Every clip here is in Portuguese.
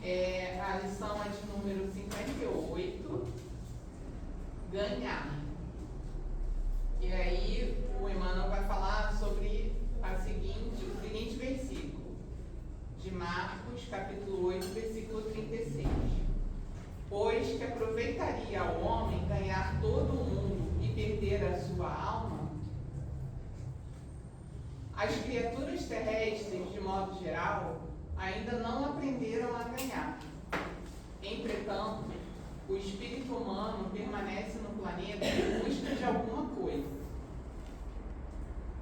A lição é de número 58, ganhar. E aí o Emmanuel vai falar sobre o seguinte versículo, de Marcos, capítulo 8, versículo 36. Pois que aproveitaria ao homem ganhar todo o mundo e perder a sua alma? As criaturas terrestres, de modo geral, ainda não aprenderam a ganhar. Entretanto, o espírito humano permanece no planeta em busca de alguma coisa.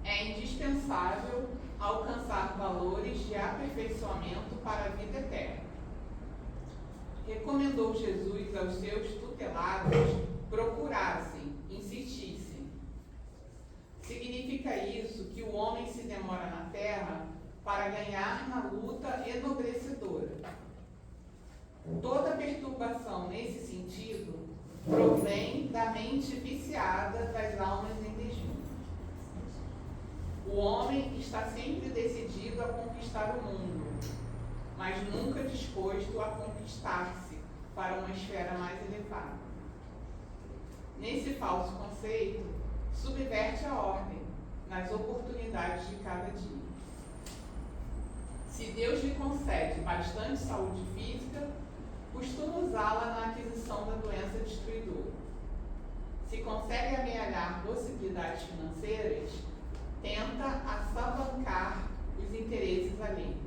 É indispensável alcançar valores de aperfeiçoamento para a vida eterna. Recomendou Jesus aos seus tutelados procurassem, insistissem. Significa isso que o homem se demora na terra para ganhar na luta enobrecedora. Toda perturbação nesse sentido provém da mente viciada das almas em desvio. O homem está sempre decidido a conquistar o mundo, mas nunca disposto a conquistar-se para uma esfera mais elevada. Nesse falso conceito, subverte a ordem nas oportunidades de cada dia. Se Deus lhe concede bastante saúde física, costuma usá-la na aquisição da doença destruidora. Se consegue amealhar possibilidades financeiras, tenta assavancar os interesses alheios.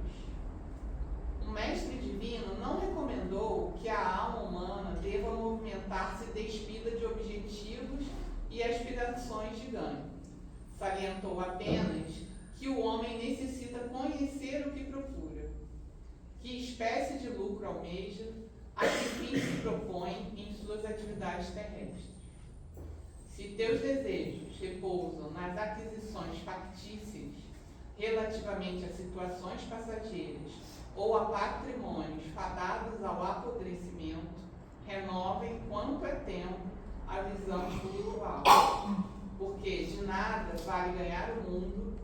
O mestre divino não recomendou que a alma humana deva movimentar-se despida de objetivos e aspirações de ganho. Salientou apenas que o homem necessita conhecer o que procura, que espécie de lucro almeja, a que fim se propõe em suas atividades terrestres. Se teus desejos repousam nas aquisições factícias relativamente a situações passageiras ou a patrimônios fadados ao apodrecimento, renovem quanto é tempo a visão espiritual, porque de nada vale ganhar o mundo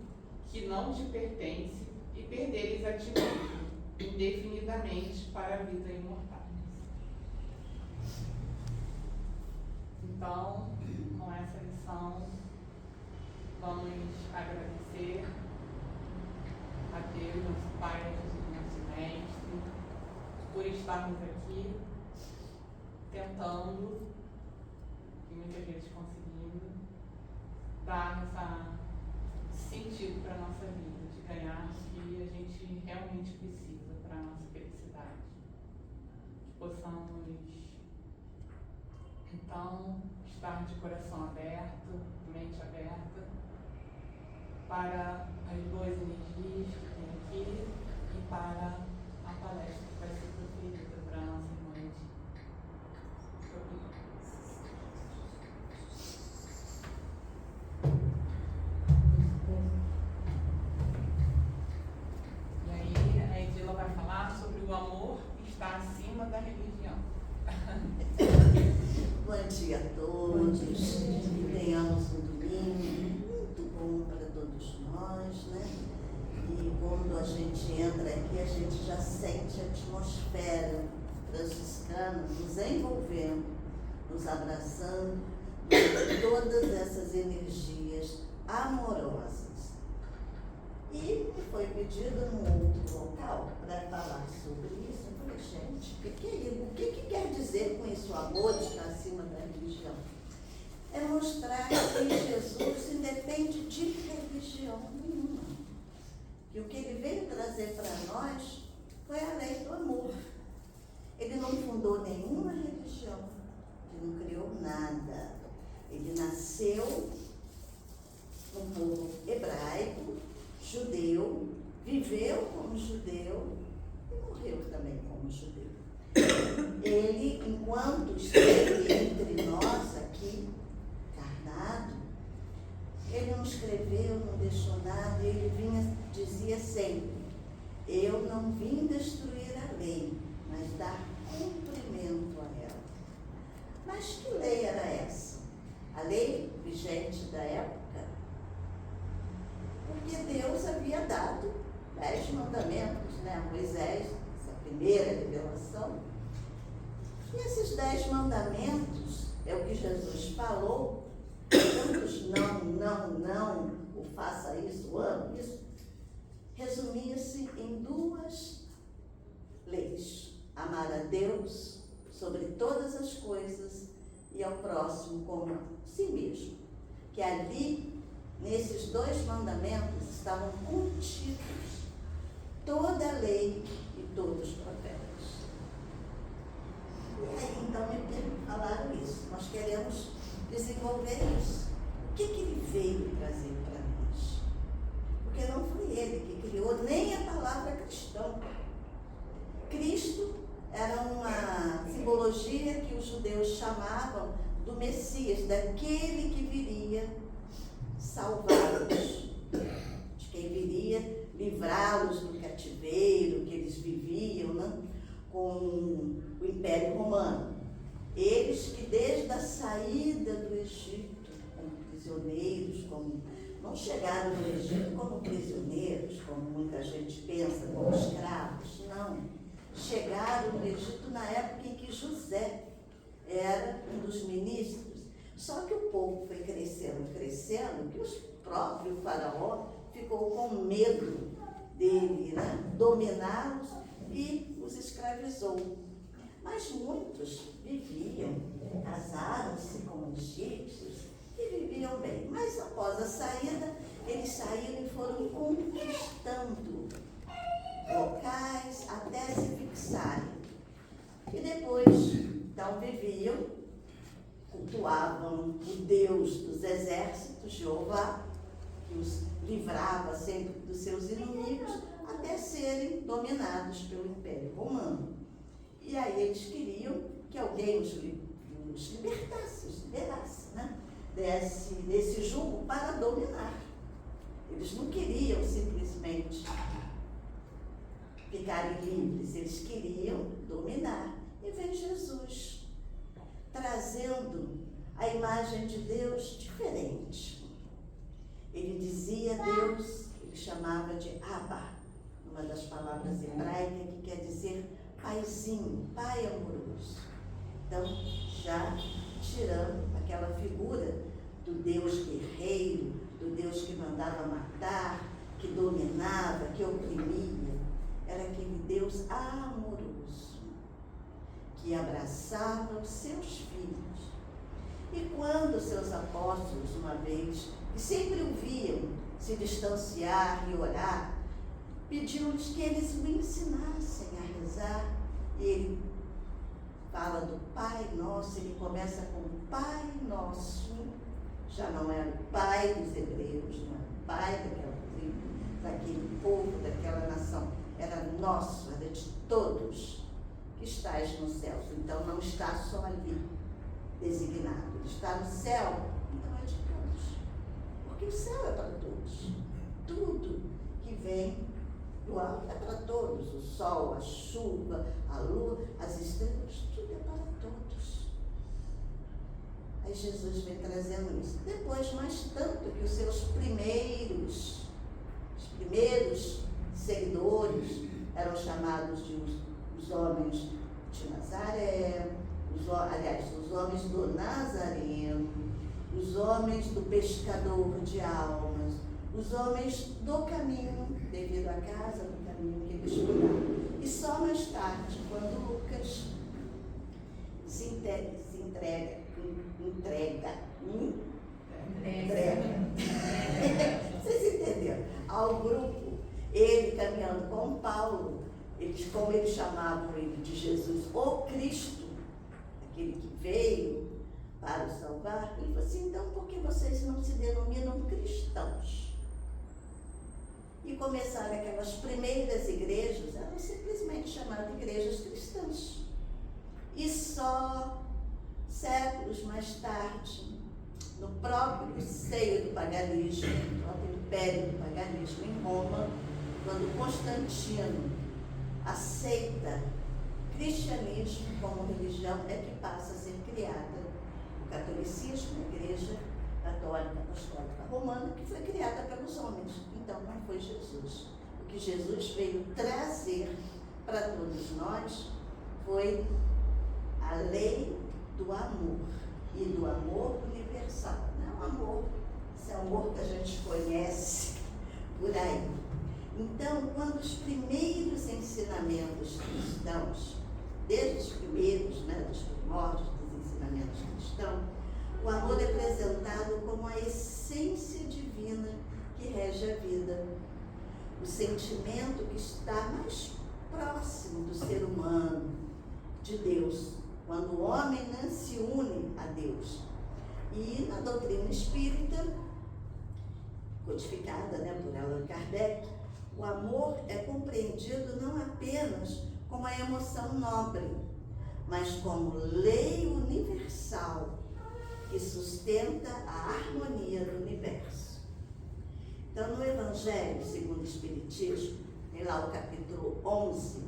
que não te pertence e perderes a ti mesmo indefinidamente para a vida imortal. Então, com essa lição, vamos agradecer a Deus, nosso Pai, Jesus, nosso Mestre, por estarmos aqui tentando, e muitas vezes conseguindo, dar esse sentido para a nossa vida, de ganhar o que a gente realmente precisa para a nossa felicidade. Que possamos, então, estar de coração aberto, mente aberta, para as boas energias que tem aqui e para a palestra que vai ser proferida para a nossa irmã. E aí, a Edila vai falar sobre o amor que está acima da religião. Bom dia a todos, que tenhamos um domingo muito bom para todos nós, né? E quando a gente entra aqui, a gente já sente a atmosfera franciscana nos envolvendo, nos abraçando, com todas essas energias amorosas. E me foi pedido num outro local para falar sobre isso. Eu falei, gente, o que quer dizer com isso? O amor está acima da religião. É mostrar que Jesus independe de religião nenhuma. E o que ele veio trazer para nós foi a lei do amor. Ele não fundou nenhuma religião, ele não criou nada. Ele nasceu no povo hebraico, judeu, viveu como judeu e morreu também como judeu. Ele, enquanto esteve entre nós aqui, encarnado, ele não escreveu, não deixou nada, ele dizia sempre, eu não vim destruir a lei, mas dar cumprimento a ela. Mas que lei era essa? A lei vigente da época? Porque Deus havia dado 10 mandamentos, né, a Moisés, essa primeira revelação. E esses 10 mandamentos, é o que Jesus falou, tantos não, ou faça isso, ame isso, resumia-se em 2 leis: amar a Deus sobre todas as coisas e ao próximo como a si mesmo. Que ali, nesses 2 mandamentos, estavam contidos toda a lei e todos os profetas. E aí, então, me falaram isso. Nós queremos desenvolver isso. O que ele veio trazer para nós? Porque não foi ele que criou nem a palavra cristão. Cristo era uma simbologia que os judeus chamavam do Messias, daquele que viria salvá-los, de quem viria livrá-los do cativeiro que eles viviam, né, com o Império Romano. Eles que desde a saída do Egito, como prisioneiros, não chegaram no Egito como prisioneiros, como muita gente pensa, como escravos, não. Chegaram no Egito na época em que José era um dos ministros. Só que o povo foi crescendo, que o próprio faraó ficou com medo dele, né, dominá-los e os escravizou. Mas muitos viviam, casaram-se com egípcios e viviam bem. Mas após a saída, eles saíram e foram conquistando locais até se fixarem. E depois, então, viviam, cultuavam o Deus dos exércitos, Jeová, que os livrava sempre dos seus inimigos, até serem dominados pelo Império Romano. E aí eles queriam que alguém os libertasse, os liberasse, né, desse jugo para dominar. Eles não queriam simplesmente ficarem livres, eles queriam dominar. E vem Jesus, trazendo a imagem de Deus diferente. Ele dizia Deus, ele chamava de Abba, uma das palavras hebraicas que quer dizer paizinho, pai amoroso. Então, já tirando aquela figura do Deus guerreiro, do Deus que mandava matar, que dominava, que oprimia. Era aquele Deus amoroso, que abraçava os seus filhos. E quando seus apóstolos, uma vez, que sempre o viam se distanciar e orar, pediu-lhes que eles o ensinassem a rezar. E ele fala do Pai Nosso, ele começa com Pai Nosso. Já não era o pai dos hebreus, não era o pai daquela tribo, daquele povo, daquela nação. Era nosso, era de todos que estais nos céus. Então não está só ali designado, ele está no céu, então é de todos. Porque o céu é para todos. Tudo que vem do alto é para todos. O sol, a chuva, a lua, as estrelas, tudo é para todos. Aí Jesus vem trazendo isso. Depois, mais tanto que os seus primeiros seguidores eram chamados de os homens de Nazaré, os homens do Nazareno, os homens do pescador de almas, os homens do caminho, devido à casa do caminho que eles estudaram. E só mais tarde, quando Lucas se entrega, vocês entenderam? Ao grupo, ele caminhando com Paulo, como eles chamavam ele de Jesus, o Cristo, aquele que veio para o salvar, ele falou assim: então por que vocês não se denominam cristãos? E começaram aquelas primeiras igrejas, eram simplesmente chamadas de igrejas cristãs. E só séculos mais tarde, no próprio seio do paganismo, no próprio império do paganismo em Roma, quando Constantino aceita o cristianismo como religião, é que passa a ser criada o catolicismo, a Igreja Católica Apostólica Romana, que foi criada pelos homens. Então não foi Jesus. O que Jesus veio trazer para todos nós foi a lei do amor, e do amor universal. Não é um amor, esse amor que a gente conhece por aí. Então, quando os primeiros ensinamentos cristãos, desde os primeiros, dos primórdios dos ensinamentos cristãos, o amor é apresentado como a essência divina que rege a vida, o sentimento que está mais próximo do ser humano, de Deus, quando o homem se une a Deus. E na doutrina espírita, codificada por Allan Kardec, o amor é compreendido não apenas como a emoção nobre, mas como lei universal que sustenta a harmonia do universo. Então, no Evangelho segundo o Espiritismo, tem lá o capítulo 11,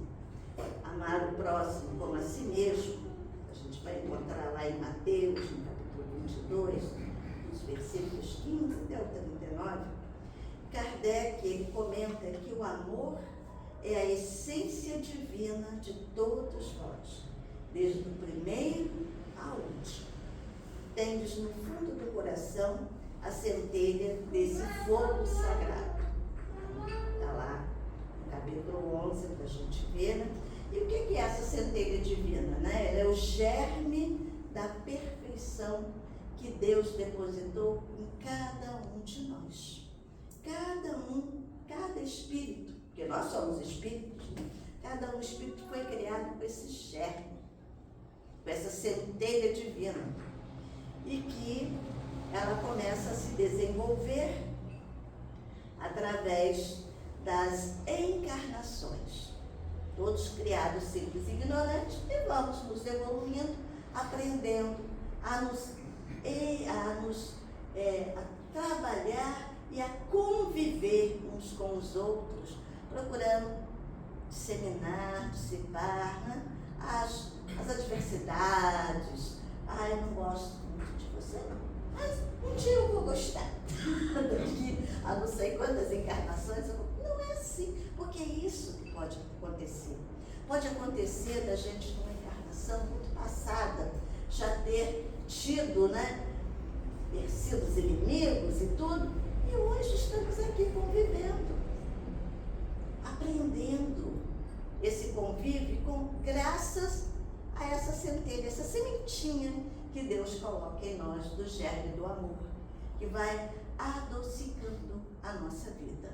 amar o próximo como a si mesmo. A gente vai encontrar lá em Mateus, no capítulo 22, dos versículos 15 até o 39. Kardec, ele comenta que o amor é a essência divina de todos vós, desde o primeiro ao último. Tendes no fundo do coração a centelha desse fogo sagrado. Está lá no capítulo 11 para a gente ver, E o que é essa centelha divina, Ela é o germe da perfeição que Deus depositou em cada um de nós. Cada espírito, porque nós somos espíritos, cada um espírito foi criado com esse germe, com essa centelha divina, e que ela começa a se desenvolver através das encarnações. Todos criados simples e ignorantes, e vamos nos evoluindo, aprendendo a trabalhar e a conviver uns com os outros, procurando disseminar, dissipar as adversidades. Eu não gosto muito de você, não, mas um dia eu vou gostar. Daqui a não sei quantas encarnações, não é assim, porque é isso que pode acontecer. Pode acontecer da gente, numa encarnação muito passada, já ter tido, ter sido os inimigos e tudo, e hoje estamos aqui convivendo, aprendendo esse convívio graças a essa centelha, essa sementinha que Deus coloca em nós do germe do amor, que vai adocicando a nossa vida.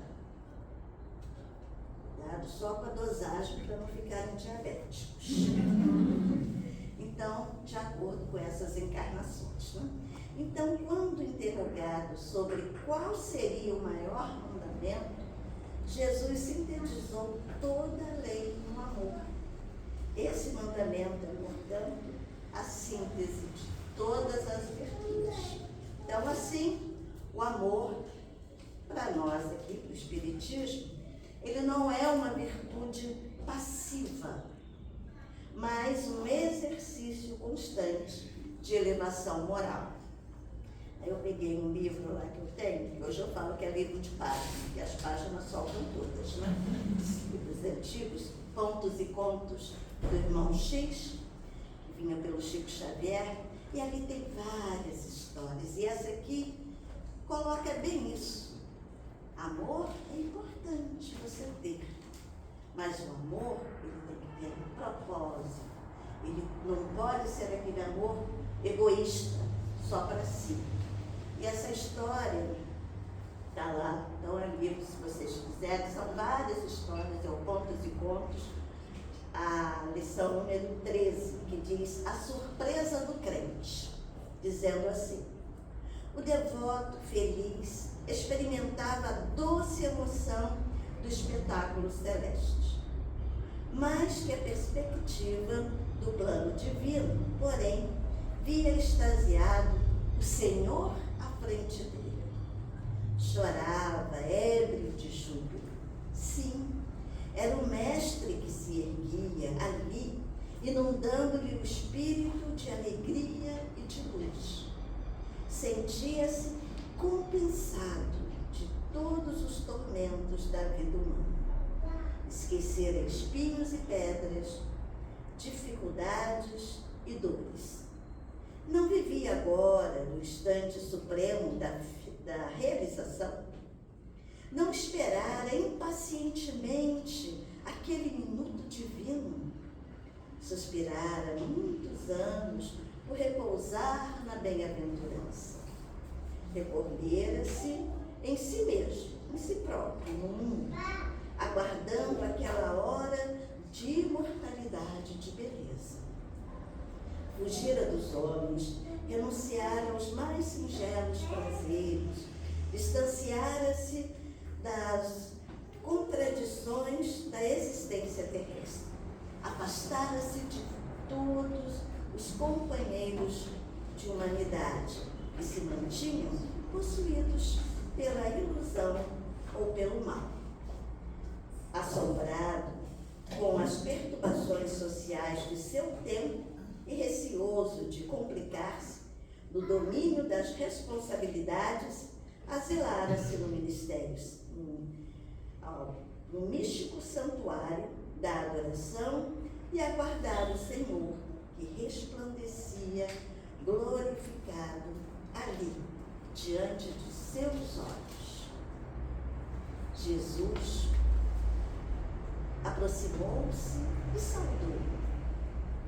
Cuidado só com a dosagem para não ficarem diabéticos. Então, de acordo com essas encarnações. Então, quando interrogado sobre qual seria o maior mandamento, Jesus sintetizou toda a lei no amor. Esse mandamento é, portanto, a síntese de todas as virtudes. Então, assim, o amor, para nós aqui, para o Espiritismo, ele não é uma virtude passiva, mas um exercício constante de elevação moral. Aí eu peguei um livro lá que eu tenho, que hoje eu falo que é livro de páginas, porque as páginas soltam todas, Livros antigos, Contos e Contos do Irmão X, que vinha pelo Chico Xavier, e ali tem várias histórias, e essa aqui coloca bem isso. Amor é importante você ter, mas o amor, ele tem que ter um propósito. Ele não pode ser aquele amor egoísta, só para si. E essa história está lá, então é livro, se vocês quiserem, são várias histórias, é o Contos e Contos, a lição número 13, que diz a surpresa do crente, dizendo assim: o devoto feliz experimentava a doce emoção do espetáculo celeste, mais que a perspectiva do plano divino, porém, via extasiado o Senhor à frente dele. Chorava, ébrio de júbilo. Sim, era o mestre que se erguia ali, inundando-lhe o espírito de alegria e de luz. Sentia-se compensado de todos os tormentos da vida humana. esquecera espinhos e pedras, dificuldades e dores. Não vivia agora no instante supremo da realização. Não esperara impacientemente aquele minuto divino. Suspirara muitos anos por repousar na bem-aventurança. Recolhera-se em si mesmo, em si próprio, no mundo, aguardando aquela hora de imortalidade, de beleza. Fugira dos homens, renunciara aos mais singelos prazeres, distanciara-se das contradições da existência terrestre, afastara-se de todos os companheiros de humanidade que se mantinham possuídos pela ilusão ou pelo mal. Assombrado com as perturbações sociais de seu tempo e receoso de complicar-se no domínio das responsabilidades, asilara-se no ministério, no místico santuário da adoração e aguardara o Senhor, que resplandecia glorificado ali, diante de seus olhos. Jesus aproximou-se e saudou.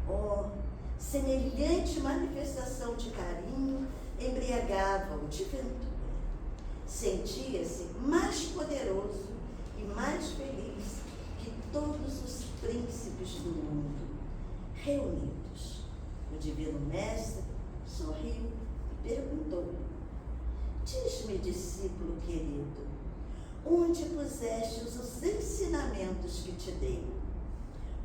Oh, semelhante manifestação de carinho embriagava-o de ventura. Sentia-se mais poderoso e mais feliz que todos os príncipes do mundo reunidos. O Divino Mestre sorriu e perguntou: diz-me, discípulo querido, onde pusestes os ensinamentos que te dei?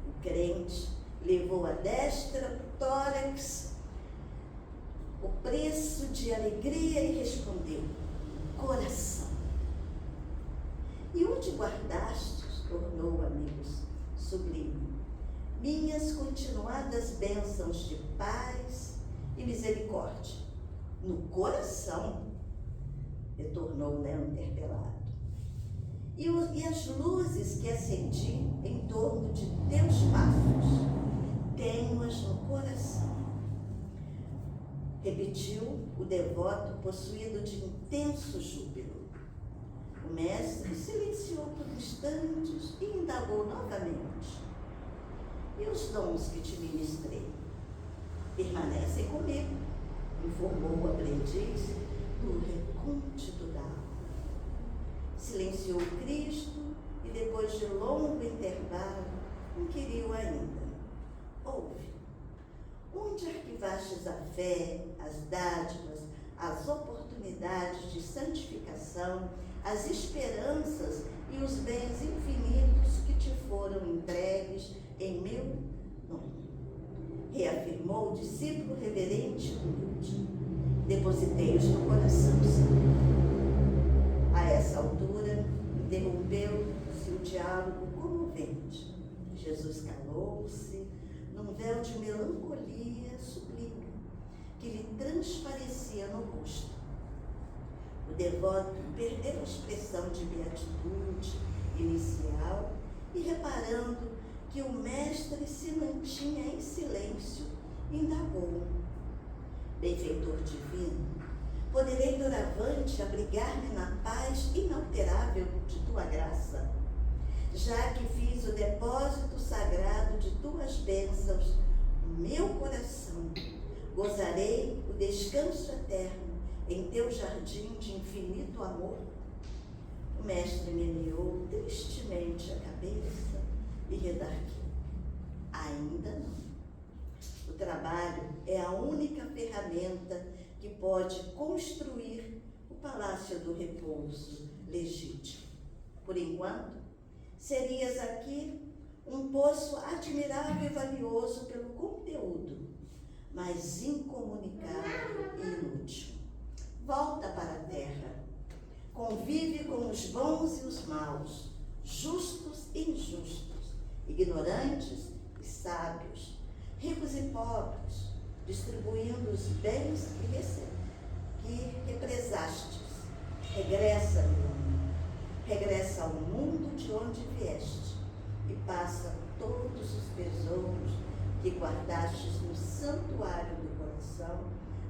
O crente levou à destra o tórax, o preço de alegria, e respondeu: coração. E onde guardastes, tornou, amigos, sublime, minhas continuadas bênçãos de paz e misericórdia? No coração, retornou Léo interpelado. E as luzes que acendi em torno de teus passos, tenho-as no coração. Repetiu o devoto, possuído de intenso júbilo. O mestre silenciou por instantes e indagou novamente: e os dons que te ministrei permanecem comigo? Informou o aprendiz no recôndito da alma. Silenciou Cristo e, depois de longo intervalo, inquiriu ainda: ouve, onde arquivastes a fé, as dádivas, as oportunidades de santificação, as esperanças e os bens infinitos que te foram entregues em meu nome? Reafirmou o discípulo reverente e humilde: depositei-os no coração, Senhor. A essa altura, interrompeu-se o diálogo comovente. Jesus calou-se num véu de melancolia sublime que lhe transparecia no rosto. O devoto perdeu a expressão de beatitude inicial e, reparando que o mestre se mantinha em silêncio, indagou: benfeitor divino, poderei doravante abrigar-me na paz inalterável de tua graça, já que fiz o depósito sagrado de tuas bênçãos no meu coração. Gozarei o descanso eterno em teu jardim de infinito amor. O mestre meneou tristemente a cabeça e redarguiu: ainda não. O trabalho é a única ferramenta que pode construir o palácio do repouso legítimo. Por enquanto, serias aqui um poço admirável e valioso pelo conteúdo, mas incomunicável e inútil. Volta para a terra, convive com os bons e os maus, justos e injustos, ignorantes e sábios, ricos e pobres, distribuindo os bens que represastes. Regressa, meu amigo, regressa ao mundo de onde vieste e passa todos os tesouros que guardastes no santuário do coração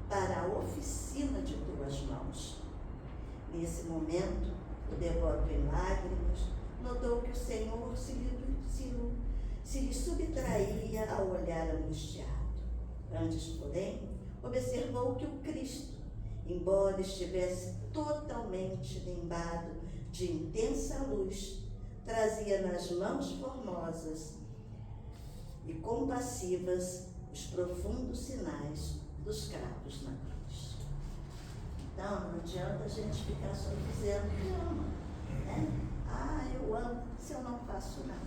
para a oficina de tuas mãos. Nesse momento, o devoto em lágrimas notou que o Senhor se lhe subtraía ao olhar angustiado. Antes, porém, observou que o Cristo, embora estivesse totalmente nimbado de intensa luz, trazia nas mãos formosas e compassivas os profundos sinais dos cravos na cruz. Então, não adianta a gente ficar só dizendo que ama, né? Ah, eu amo, se eu não faço nada.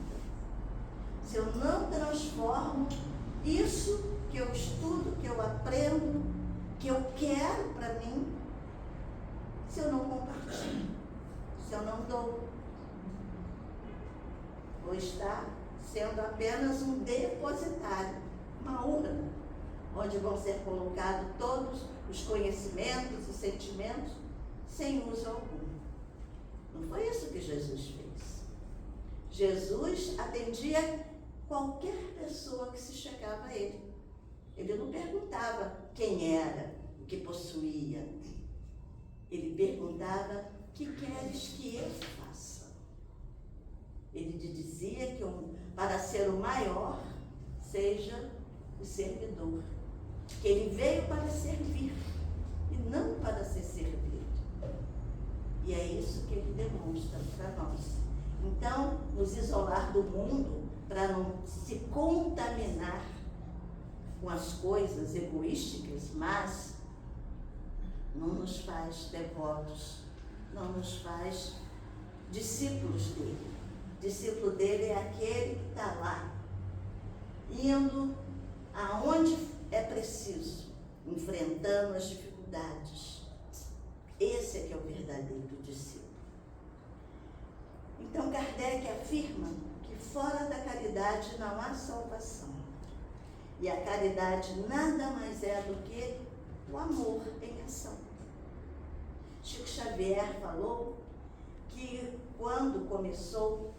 Se eu não transformo isso que eu estudo, que eu aprendo, que eu quero para mim, se eu não compartilho, se eu não dou, vou estar sendo apenas um depositário, uma urna, onde vão ser colocados todos os conhecimentos e sentimentos sem uso algum. Não foi isso que Jesus fez. Jesus atendia qualquer pessoa que se chegava a ele. Ele não perguntava quem era, o que possuía. Ele perguntava: que queres que eu faça? Ele lhe dizia que para ser o maior, seja o servidor. Que ele veio para servir e não para ser servido. E é isso que ele demonstra para nós. Então, nos isolar do mundo para não se contaminar com as coisas egoísticas, mas não nos faz devotos, não nos faz discípulos dele. Discípulo dele é aquele que está lá, indo aonde é preciso, enfrentando as dificuldades. Esse é que é o verdadeiro discípulo. Então, Kardec afirma que fora da caridade não há salvação. E a caridade nada mais é do que o amor em ação. Chico Xavier falou que quando começou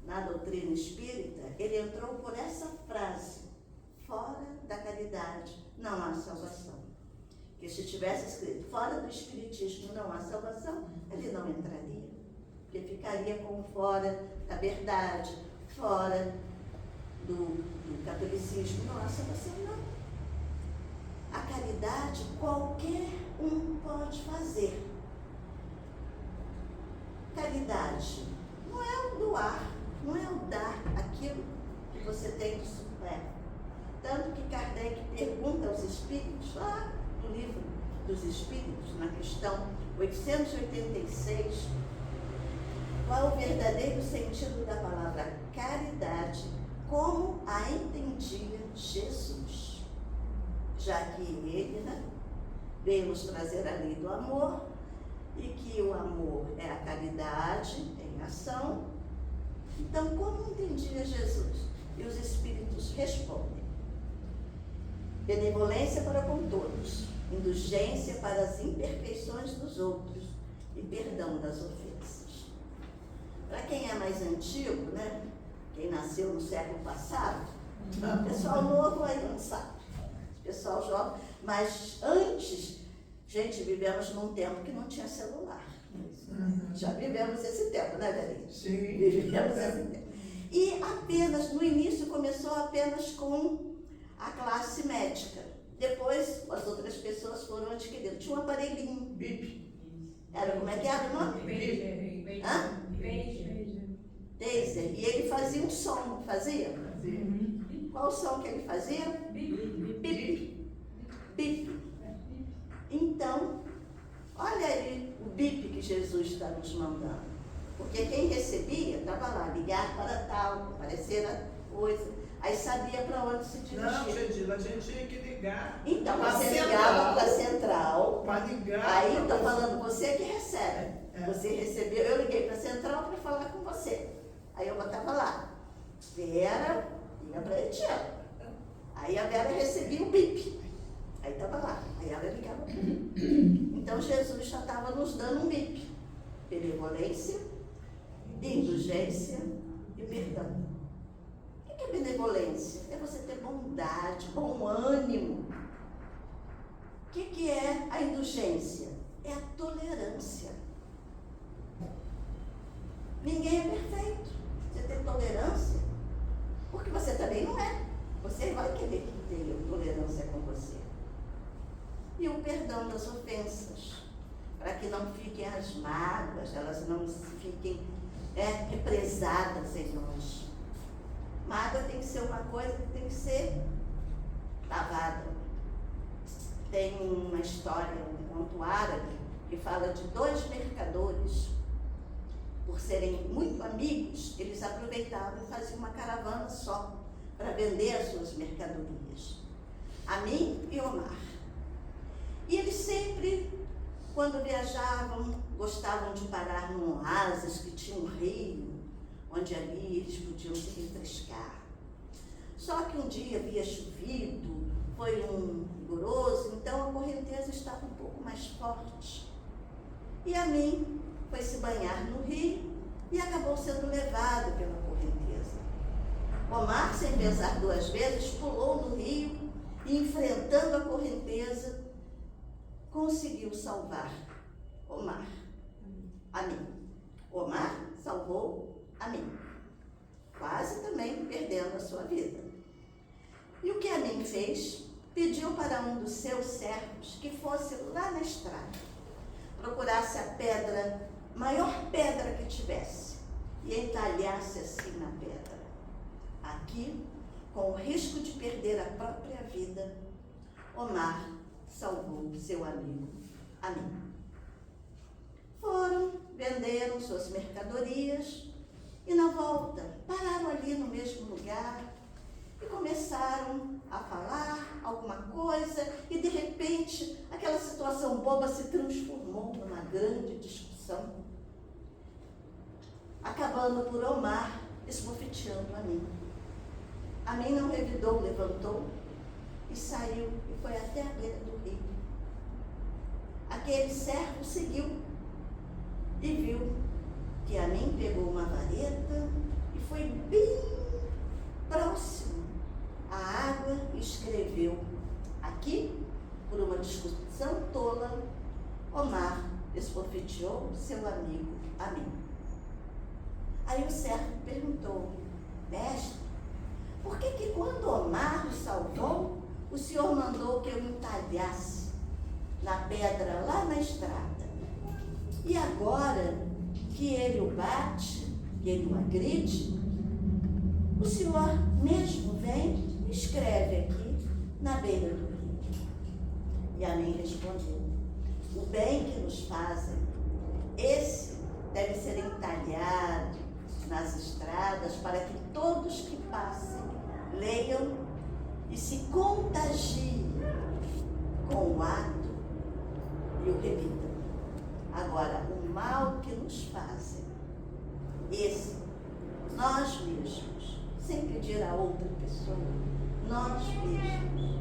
na doutrina espírita, ele entrou por essa frase: fora da caridade não há salvação. Porque se tivesse escrito fora do espiritismo não há salvação, ele não entraria. Porque ficaria como fora da verdade, fora do catolicismo. Não há salvação, não. A caridade qualquer um pode fazer. Caridade não é o doar, não é o dar aquilo que você tem de supérfluo. Tanto que Kardec pergunta aos espíritos, lá no livro dos Espíritos, na questão 886, qual o verdadeiro sentido da palavra caridade, como a entendia Jesus. Já que ele, veio nos trazer a lei do amor, e que o amor é a caridade em ação. Então, como entendia Jesus? E os Espíritos respondem: benevolência para com todos, indulgência para as imperfeições dos outros e perdão das ofensas. Para quem é mais antigo, quem nasceu no século passado, o pessoal novo aí não sabe, o pessoal jovem, mas antes, gente, vivemos num tempo que não tinha celular. Já vivemos esse tempo, né, Belinha? Sim. Vivemos esse tempo. E apenas, no início, começou apenas com a classe médica. Depois, as outras pessoas foram adquirindo. Tinha um aparelhinho. Bip. Era, como é que era o nome? Bip. Hã? Taser. E ele fazia um som, não fazia? Qual o som que ele fazia? Bip. Bip. Então, olha aí o bip que Jesus está nos mandando. Porque quem recebia, estava lá, ligar para tal, aparecer a coisa, aí sabia para onde se dirigir. Não, Gedila, a gente tinha que ligar. Então, pra você central, ligava para a central. Para ligar. Aí eu estou falando, você que recebe. Você recebeu, eu liguei para a central para falar com você. Aí eu botava lá, Vera, liga para a Etienne. Aí a Vera recebia o bip. Aí estava lá, aí ela ligava para mim. Então Jesus já estava nos dando um bip. Benevolência, indulgência e perdão. é benevolência? É você ter bondade, bom ânimo. O que é a indulgência? É a tolerância. Ninguém é perfeito. Você tem tolerância, porque você também não é. Você vai querer que tenha tolerância com você. E o perdão das ofensas, para que não fiquem as mágoas, elas não fiquem represadas em nós. Mágoa tem que ser uma coisa que tem que ser lavada. Tem uma história, um conto árabe, que fala de 2 mercadores. Por serem muito amigos, eles aproveitavam e faziam uma caravana só para vender as suas mercadorias. Amin e Omar. E eles sempre, quando viajavam, gostavam de parar num oásis que tinha um rio, onde ali eles podiam se refrescar. Só que um dia havia chovido, foi um rigoroso, então a correnteza estava um pouco mais forte. E Amin foi se banhar no rio e acabou sendo levado pela correnteza. Omar, sem pensar 2 vezes, pulou no rio e, enfrentando a correnteza, conseguiu salvar Omar. Amin. Omar salvou Amin, quase também perdendo a sua vida. E o que Amin fez? Pediu para um dos seus servos que fosse lá na estrada, procurasse a pedra, maior pedra que tivesse, e entalhasse assim na pedra. Aqui, com o risco de perder a própria vida, Omar salvou seu amigo Amin. Foram, venderam suas mercadorias e, na volta, pararam ali no mesmo lugar e começaram a falar alguma coisa e, de repente, aquela situação boba se transformou numa grande discussão, acabando por Omar esbofeteando Amin. Amin não revidou, levantou e saiu e foi até a beira do rio. Aquele servo seguiu e viu que Amin pegou uma vareta e foi bem próximo à água e escreveu: aqui, por uma discussão tola, Omar esbofeteou seu amigo Amin. Aí o servo perguntou: mestre, por que quando Omar o salvou, o senhor mandou que eu entalhasse na pedra lá na estrada? E agora que ele o bate, que ele o agride, o senhor mesmo vem e escreve aqui na beira do rio. E Amin respondeu: o bem que nos fazem, esse deve ser entalhado nas estradas para que todos que passem leiam e se contagiem com o ato e o repitam. Agora, o mal que nos fazem, esse, nós mesmos, sem pedir a outra pessoa, nós mesmos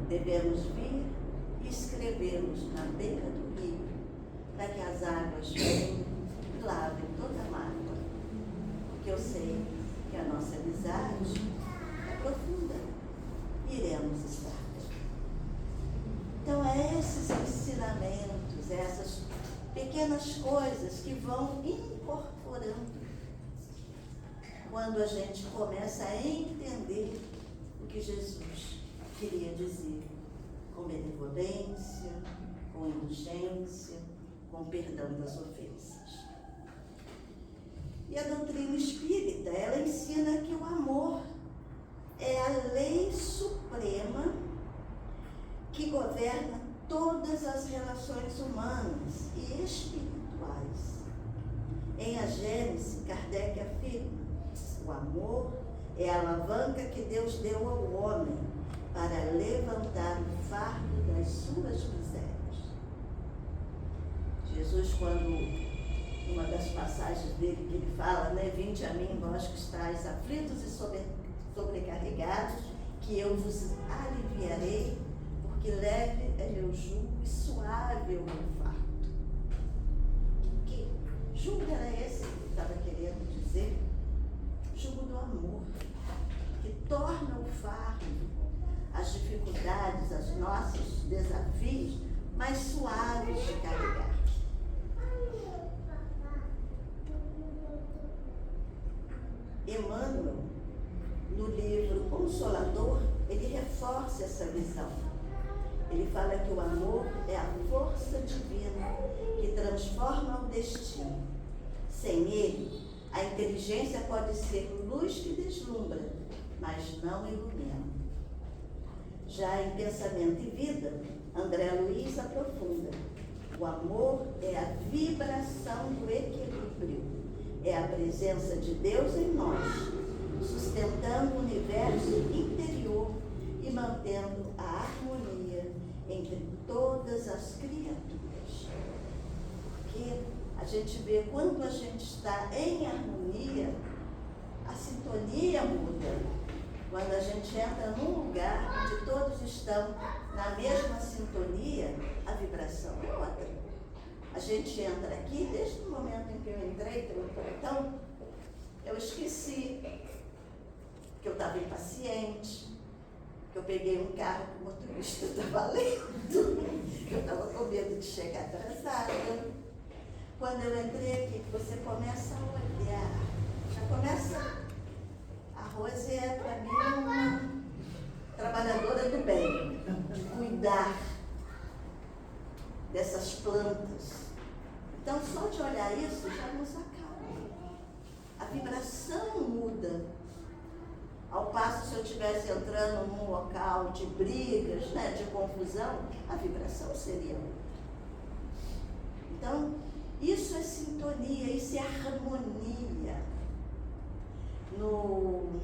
devemos vir e escrevê-los na beira do rio, para que as águas venham e lavem toda a mágoa. Porque eu sei que a nossa amizade é profunda, iremos estar bem. Então, é esses ensinamentos, essas pequenas coisas que vão incorporando quando a gente começa a entender o que Jesus queria dizer com benevolência, com indulgência, com perdão das ofensas. E a doutrina espírita, ela ensina que o amor é a lei suprema que governa todas as relações humanas e espirituais. Em A Gênese, Kardec afirma: o amor é a alavanca que Deus deu ao homem para levantar o fardo das suas misérias. Jesus, quando, uma das passagens dele que ele fala, né, vinde a mim, vós que estáis aflitos e sobrecarregados, que eu vos aliviarei, porque leve é meu jugo e suave é o meu fardo. Que jugo era esse que ele estava querendo dizer? Jugo do amor. fardo, as dificuldades, os nossos desafios mais suaves de carregar. Emmanuel, no livro Consolador, ele reforça essa visão. Ele fala que o amor é a força divina que transforma o destino. Sem ele, a inteligência pode ser luz que deslumbra, mas não ilumina. Já em Pensamento e Vida, André Luiz aprofunda: o amor é a vibração do equilíbrio, é a presença de Deus em nós, sustentando o universo interior e mantendo a harmonia entre todas as criaturas. Porque a gente vê quando a gente está em harmonia, a sintonia muda. Quando a gente entra num lugar onde todos estão na mesma sintonia, a vibração é outra. A gente entra aqui, desde o momento em que eu entrei pelo portão, eu esqueci que eu estava impaciente, que eu peguei um carro que o motorista estava lento, que eu estava com medo de chegar atrasada. Quando eu entrei aqui, você começa a olhar, já começa. A Rose é, para mim, uma trabalhadora do bem, de cuidar dessas plantas. Então, só de olhar isso já nos acalma. A vibração muda. Ao passo, se eu estivesse entrando num local de brigas, né, de confusão, a vibração seria outra. Então, isso é sintonia, isso é harmonia. No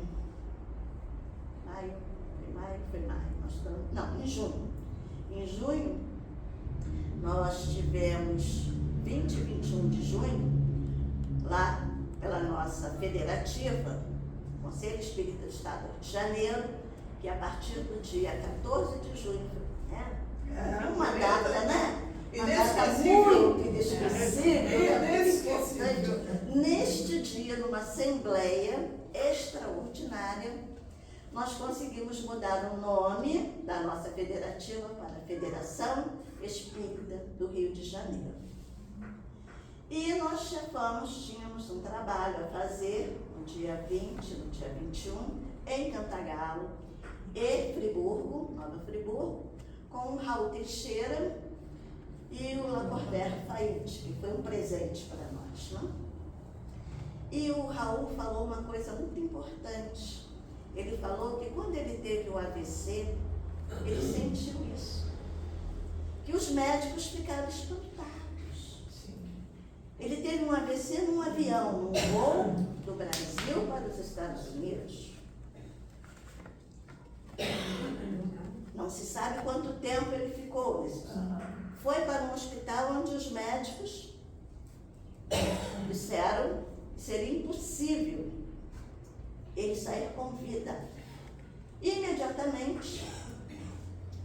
em junho. Em junho, nós tivemos 20 e 21 de junho, lá pela nossa federativa, Conselho Espírita do Estado do Rio de Janeiro, que a partir do dia 14 de junho, né? Uma data, né? Uma data muito inesquecível. Neste dia, numa assembleia extraordinária, nós conseguimos mudar o nome da nossa federativa para Federação Espírita do Rio de Janeiro. E nós tínhamos um trabalho a fazer no dia 20, no dia 21, em Cantagalo e Friburgo, Nova Friburgo, com o Raul Teixeira e o Lacordaire Faid, que foi um presente para nós, né? E o Raul falou uma coisa muito importante. Ele falou que quando ele teve o AVC, ele sentiu isso. Que os médicos ficaram espantados. Ele teve um AVC num avião, num voo do Brasil para os Estados Unidos. Não se sabe quanto tempo ele ficou nesse. Foi para um hospital onde os médicos disseram que seria impossível ele sair com vida. Imediatamente,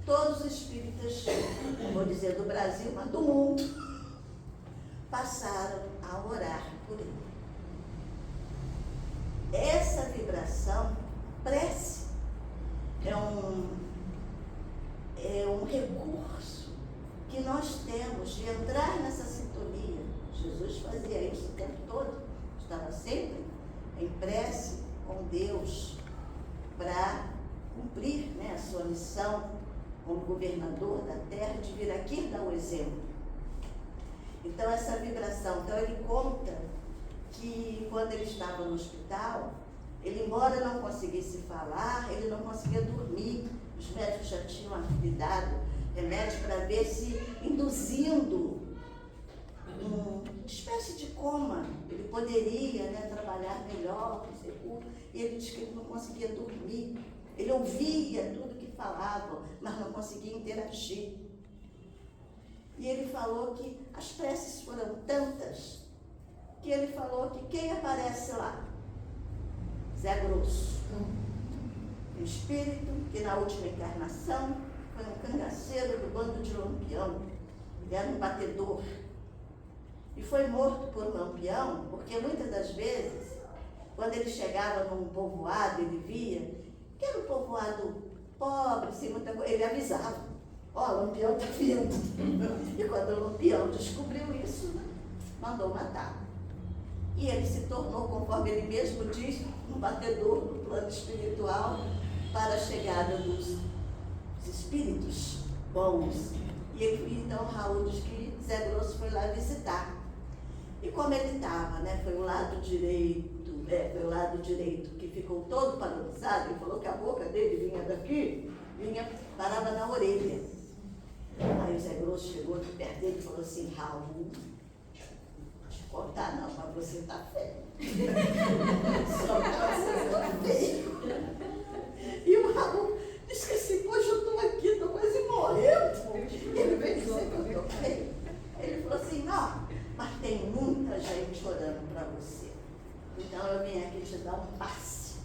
todos os espíritas, não vou dizer do Brasil, mas do mundo, passaram a orar por ele. Essa vibração, prece, é um recurso que nós temos de entrar nessa sintonia. Jesus fazia isso o tempo todo, estava sempre em prece com Deus para cumprir, né, a sua missão como governador da terra, de vir aqui dar o exemplo. Então, essa vibração. Então, ele conta que quando ele estava no hospital, ele, embora não conseguisse falar, ele não conseguia dormir. Os médicos já tinham dado remédio para ver se, induzindo uma espécie de coma, ele poderia, né, trabalhar melhor, e ele disse que ele não conseguia dormir. Ele ouvia tudo que falavam, mas não conseguia interagir. E ele falou que as preces foram tantas, que ele falou que quem aparece lá? Zé Grosso. Um espírito que na última encarnação foi um cangaceiro do bando de Lampião. Ele era um batedor. E foi morto por um lampião, porque muitas das vezes, quando ele chegava num povoado, ele via que era um povoado povoado pobre, sem muita coisa. Ele avisava, ó, o Lampião está vindo. E quando o Lampião descobriu isso, né, mandou matar. E ele se tornou, conforme ele mesmo diz, um batedor no plano espiritual para a chegada dos espíritos bons. E ele, então Raul diz que Zé Grosso foi lá visitar. E como ele estava, né, foi o lado direito que ficou todo paralisado, ele falou que a boca dele vinha daqui, parava na orelha. Aí o Zé Grosso chegou aqui perto dele e falou assim, Raul, não vou te contar não, mas você está feio. Só você está feio. E o Raul disse que assim, poxa, eu estou aqui, estou quase morrendo. Ele veio dizer que eu estou feio. Ele falou assim, não, mas tem muita gente orando para você. Então eu vim aqui te dar um passe.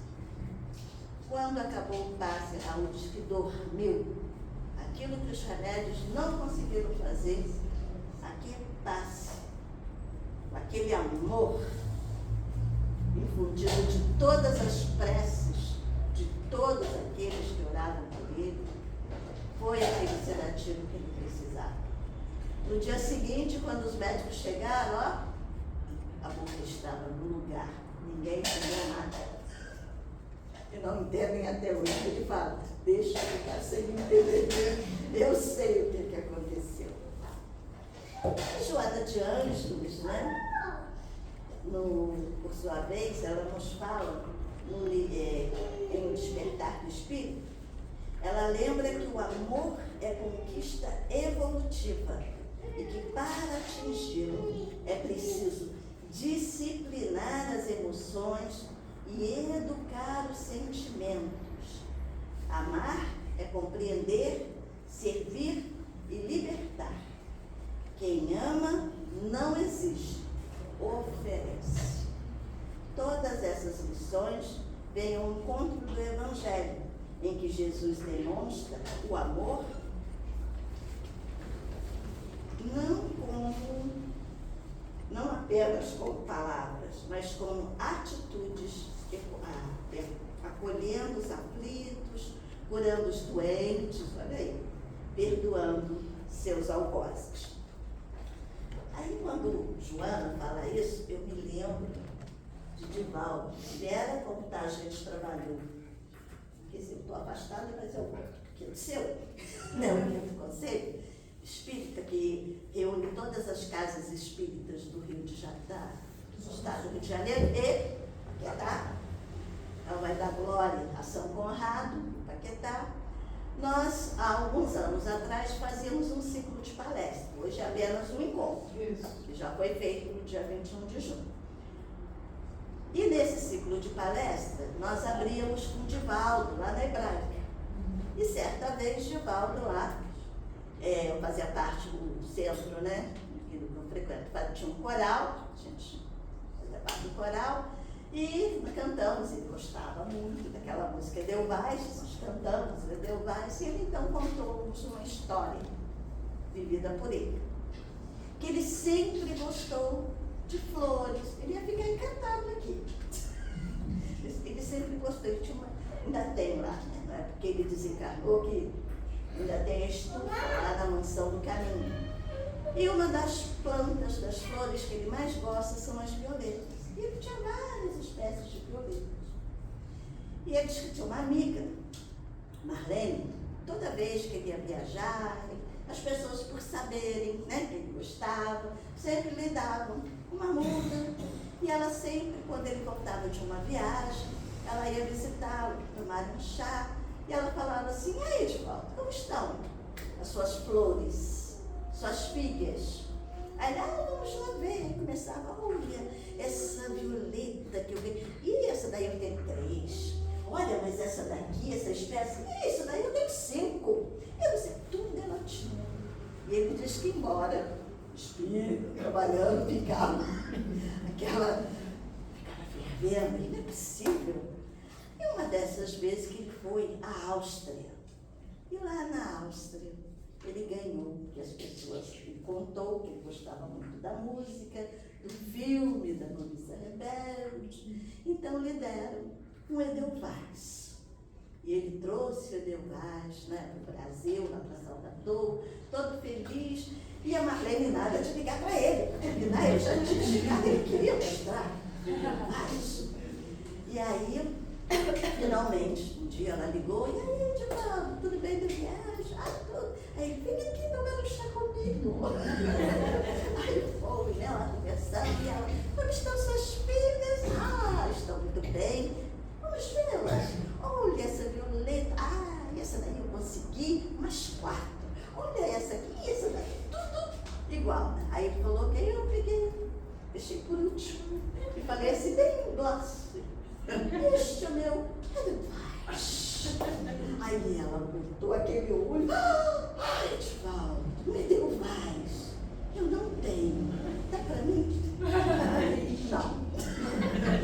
Quando acabou o passe, Raul disse que dormiu. Aquilo que os remédios não conseguiram fazer, aquele passe, aquele amor infundido de todas as preces, de todos aqueles que oravam por ele, foi aquele sedativo que ele precisava. No dia seguinte, quando os médicos chegaram, ó, a boca estava no lugar, ninguém entendeu nada. E não entendem até hoje. Ele fala, deixa eu ficar sem entender. Eu sei o que aconteceu. A Joana de Ângeles, né? Por sua vez, ela nos fala em O Despertar do Espírito. Ela lembra que o amor é conquista evolutiva e que para atingi-lo é preciso disciplinar as emoções e educar os sentimentos. Amar é compreender, servir e libertar. Quem ama não exige, oferece. Todas essas lições vêm ao encontro do Evangelho, em que Jesus demonstra o amor não apenas com palavras, mas com atitudes, acolhendo os aflitos, curando os doentes, olha aí, perdoando seus algozes. Aí quando Joana fala isso, eu me lembro de Divaldo. Vera, como tá, a gente trabalhou. Porque se eu estou afastada, mas eu vou. Porque o seu, o conselho espírita que reúne todas as casas espíritas do estado do Rio de Janeiro e Paquetá, ela vai dar glória a São Conrado, Paquetá. Nós, há alguns anos atrás, fazíamos um ciclo de palestra. Hoje é apenas um encontro, que já foi feito no dia 21 de junho. E nesse ciclo de palestra, nós abríamos com Divaldo, lá na Hebraica. E certa vez, Divaldo lá, eu fazia parte do centro, né? Que não frequento, tinha um coral, a gente fazia parte do coral, e cantamos, ele gostava muito daquela música Edelweiss, nós cantamos Edelweiss, e ele então contou-nos uma história vivida por ele. Que ele sempre gostou de flores, ele ia ficar encantado aqui. Ele sempre gostou, ele tinha ainda tem lá, né? Não é porque ele desencarnou que ainda tem a estufa lá na Mansão do Caminho. E uma das plantas, das flores que ele mais gosta são as violetas. E ele tinha várias espécies de violetas. E ele disse que tinha uma amiga, Marlene, toda vez que ele ia viajar, as pessoas, por saberem, né, que ele gostava, sempre lhe davam uma muda. E ela sempre, quando ele voltava de uma viagem, ela ia visitá-lo, tomar um chá. E ela falava assim, e aí, Divaldo, como estão as suas flores, suas figas? Aí ela, vamos lá ver. Aí começava, olha, essa violeta que eu vi. E essa daí eu tenho 3. Olha, mas essa daqui, essa espécie, isso daí eu tenho 5. Eu não sei, tudo ela tinha. E ele disse que embora, espírito, trabalhando, ficava fervendo, não é possível. E uma dessas vezes que ele foi à Áustria. E lá na Áustria, ele ganhou, porque as pessoas, ele contou que ele gostava muito da música, do filme, da Noviça Rebelde. Então lhe deram um Edelweiss. E ele ele trouxe o Edelvaz, né, para o Brasil, lá para Salvador, todo feliz. E a Marlene nada de ligar para ele, para terminar, ele já tinha chegado, ele queria mostrar. E aí, finalmente, um dia ela ligou, e aí, Edivaldo, tudo bem da viagem? Ah, tudo. Aí ele, vem aqui tomar um chá comigo. Aí foi, né, ela conversando, e ela, como estão suas filhas? Ah, estão muito bem. Vamos vê-las. Olha essa Violeta, ah, essa daí eu consegui, umas 4. Olha essa aqui, essa daqui, tudo igual. Aí ele falou que eu peguei, deixei por último, e falei assim, bem doce. Este é o meu Edelvaz. Aí ela botou aquele olho. Ai, Edivaldo, me deu Vaz. Eu não tenho. Dá pra mim? Não.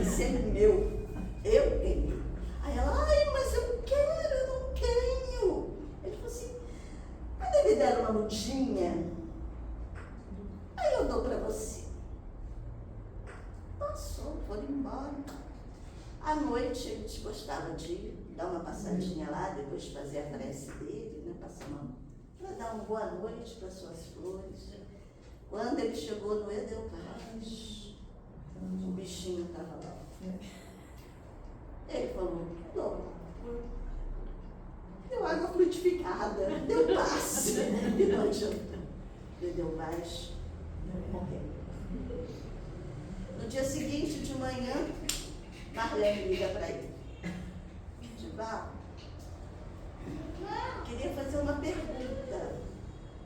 Esse é meu. Eu tenho. Aí ela, ai, mas eu quero, eu não tenho. Ele falou assim, quando ele der uma lutinha, aí eu dou pra você. Passou, foram embora. À noite, a gente gostava de dar uma passadinha lá, depois de fazer a prece dele, né? Passando para dar uma boa noite para suas flores. Quando ele chegou no Edelvaz, o bichinho estava lá. Ele falou, deu água frutificada, deu passe. E não adiantou. O Edelvaz morreu. No dia seguinte, de manhã, Marlene liga para ele. Edivaldo, queria fazer uma pergunta.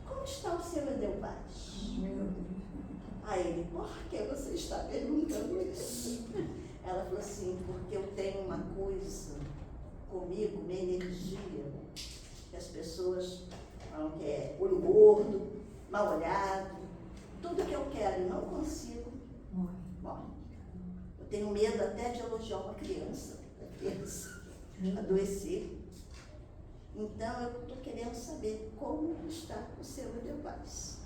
Como está o seu Edelvaz? Aí ele, por que você está perguntando isso? Ela falou assim, porque eu tenho uma coisa comigo, uma energia, que as pessoas falam que é olho gordo, mal olhado, tudo que eu quero e não consigo, morre. Eu tenho medo até de elogiar uma criança, a criança adoecer. Então, eu estou querendo saber como está o seu Edelvaz.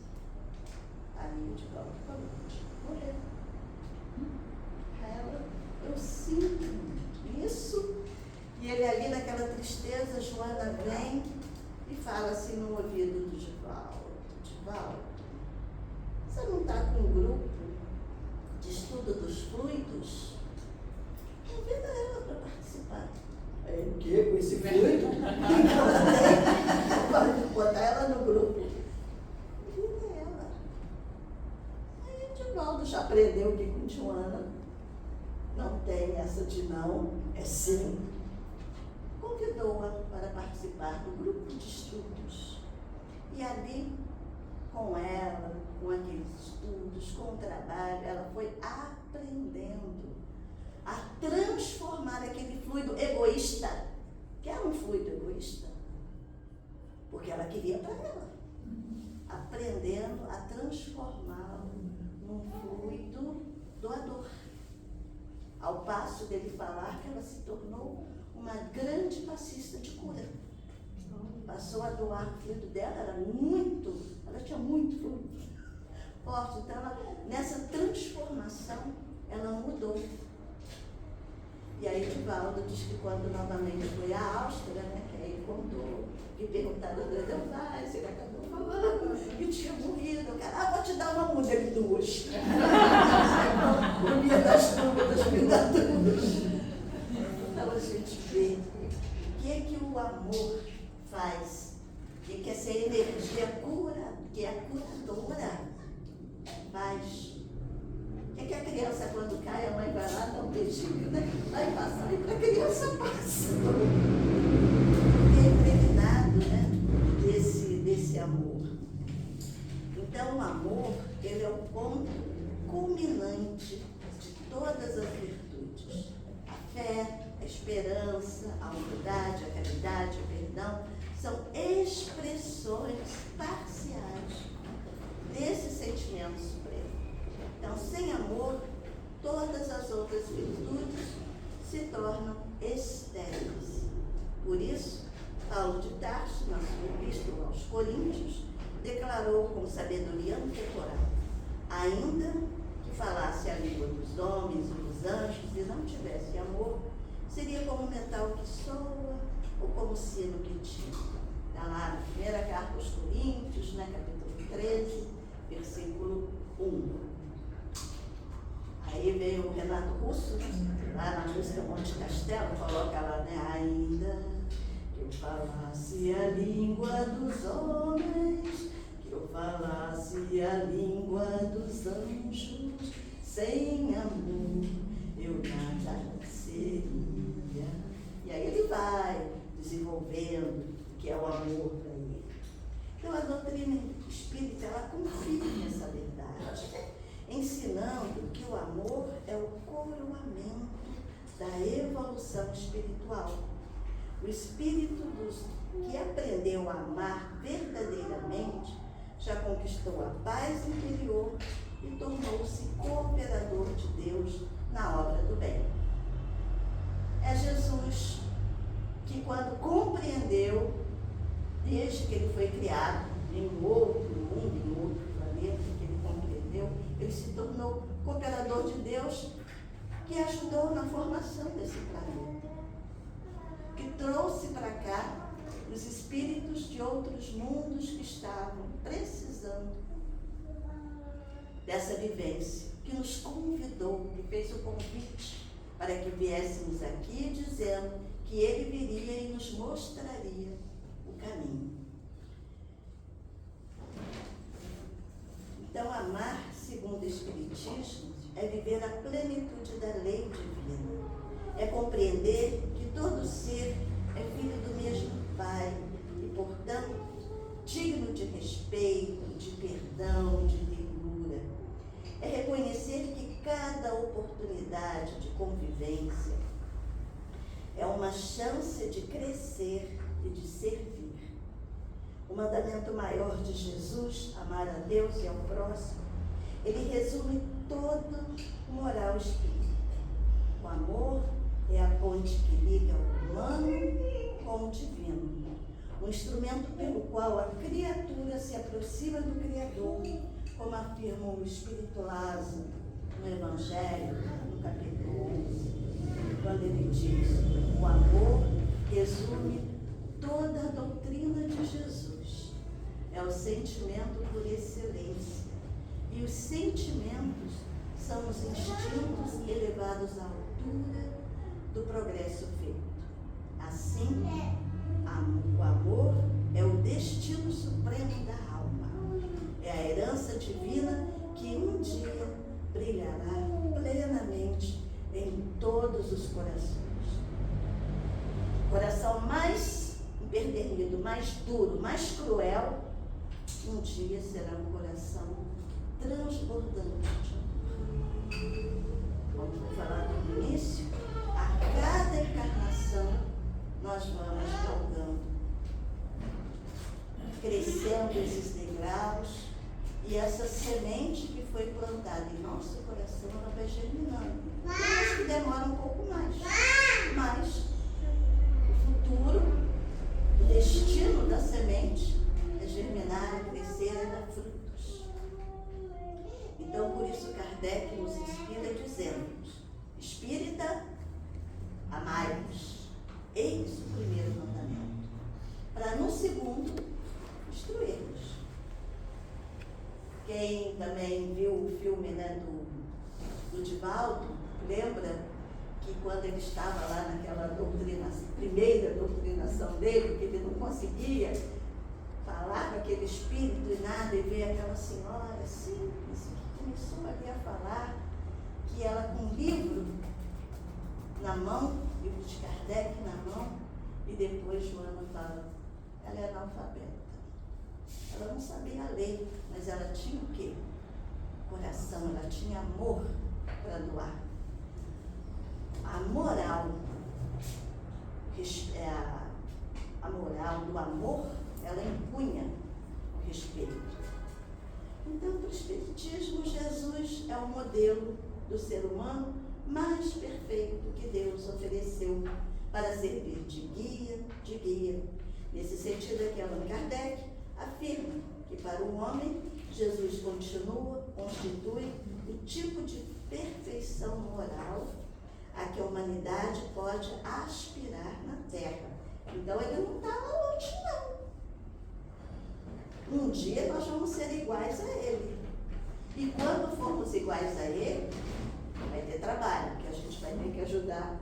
Aí o Edivaldo falou, morreu. Ela, eu sinto isso. E ele ali naquela tristeza, Joana vem e fala assim no ouvido do Edivaldo, Edivaldo, você não está com um grupo de estudo dos fluidos? Convida ela para participar. Aí, o quê? Com esse fluido? Pode botar ela no grupo. Convida ela. Aí o Edivaldo já aprendeu que com Joana não tem essa de não, é sim. Convidou-a para participar do grupo de estudos. E ali, com ela, com aqueles estudos, com o trabalho, ela foi aprendendo a transformar aquele fluido egoísta, que era um fluido egoísta, porque ela queria para ela, aprendendo a transformá-lo num fluido doador. Ao passo dele falar que ela se tornou uma grande passista de cura. Passou a doar o fluido dela, ela tinha muito fluido forte. Então, nessa transformação, ela mudou. E aí, Edivaldo diz que quando novamente foi à Áustria, né, que aí ele contou, que perguntaram do Edelvaz, ele acabou falando que tinha morrido. O cara, vou te dar uma muda de 2. Comia das dúvidas, me dá dúvidas. Então, a gente vê o que o amor faz, que essa energia que é curadora, faz. O que a criança, quando cai, a mãe vai lá, dá um beijinho, né? Vai passar e a criança passa. É impregnado, né? Desse amor. Então, o amor, ele é o ponto culminante de todas as virtudes. A fé, a esperança, a humildade, a caridade, o perdão, são expressões parciais desse sentimento supremo. Então, sem amor, todas as outras virtudes se tornam estéreis. Por isso, Paulo de Tarso, na sua epístola aos Coríntios, declarou com sabedoria antemporal: ainda que falasse a língua dos homens e dos anjos e não tivesse amor, seria como um metal que soa ou como como sino que tinha. Está lá na primeira carta aos Coríntios, né, capítulo 13, versículo 1. Aí veio o Renato Russo, lá na música Monte Castelo, coloca lá, né? Ainda que eu falasse a língua dos homens, que eu falasse a língua dos anjos, sem amor eu nada seria. E aí ele vai desenvolvendo o que é o amor para ele. Então a doutrina espírita, ela confirma essa verdade, ensinando que o amor é o coroamento da evolução espiritual. O espírito que aprendeu a amar verdadeiramente já conquistou a paz interior e tornou-se cooperador de Deus na obra do bem. É Jesus que, quando compreendeu, desde que ele foi criado em um outro mundo, em um outro planeta, que ele compreendeu, ele se tornou cooperador de Deus, que ajudou na formação desse planeta, que trouxe para cá os espíritos de outros mundos que estavam precisando dessa vivência, que nos convidou, que fez o convite para que viéssemos aqui, dizendo que ele viria e nos mostraria o caminho. Então, amar, segundo o Espiritismo, é viver a plenitude da lei divina. É compreender que todo ser é filho do mesmo Pai e, portanto, digno de respeito, de perdão, de ternura. É reconhecer que cada oportunidade de convivência é uma chance de crescer e de servir. O mandamento maior de Jesus, amar a Deus e ao próximo, ele resume toda a moral espírita. O amor é a ponte que liga o humano com o divino, um instrumento pelo qual a criatura se aproxima do Criador, como afirma o Espírito Lázaro no Evangelho, no capítulo 11, quando ele diz: o amor resume toda a doutrina de Jesus. É o sentimento por excelência. E os sentimentos são os instintos elevados à altura do progresso feito. Assim, o amor é o destino supremo da alma. É a herança divina que um dia brilhará plenamente em todos os corações. O coração mais empedernido, mais duro, mais cruel, um dia será um coração transbordante de amor. Como foi falado no início, a cada encarnação nós vamos galgando, crescendo esses degraus, e essa semente que foi plantada em nosso coração, ela vai germinando. Acho que demora um pouco mais, mas o futuro, o destino da semente é germinar, é crescer, é dar frutos. Então, por isso, Kardec nos inspira dizendo: espírita, amai-vos. Eis o primeiro mandamento. Para no segundo, instruir-vos. Quem também viu o filme, né, do Divaldo, lembra que quando ele estava lá naquela primeira doutrinação dele, que ele não conseguia falar com aquele espírito e nada, e veio aquela senhora simples que começou ali a falar, que ela com um livro na mão, livro de Kardec na mão, e depois Joana fala, ela era analfabeta. Ela não sabia ler, mas ela tinha o quê? Coração, ela tinha amor para doar. A moral, a moral do amor, ela impunha o respeito. Então, para o Espiritismo, Jesus é o modelo do ser humano mais perfeito que Deus ofereceu para servir de guia. Nesse sentido, aqui, Allan Kardec afirma que para o homem, Jesus constitui o tipo de perfeição moral a que a humanidade pode aspirar na Terra. Então ele não está lá longe, não. Um dia nós vamos ser iguais a ele. E quando formos iguais a ele, vai ter trabalho, porque a gente vai ter que ajudar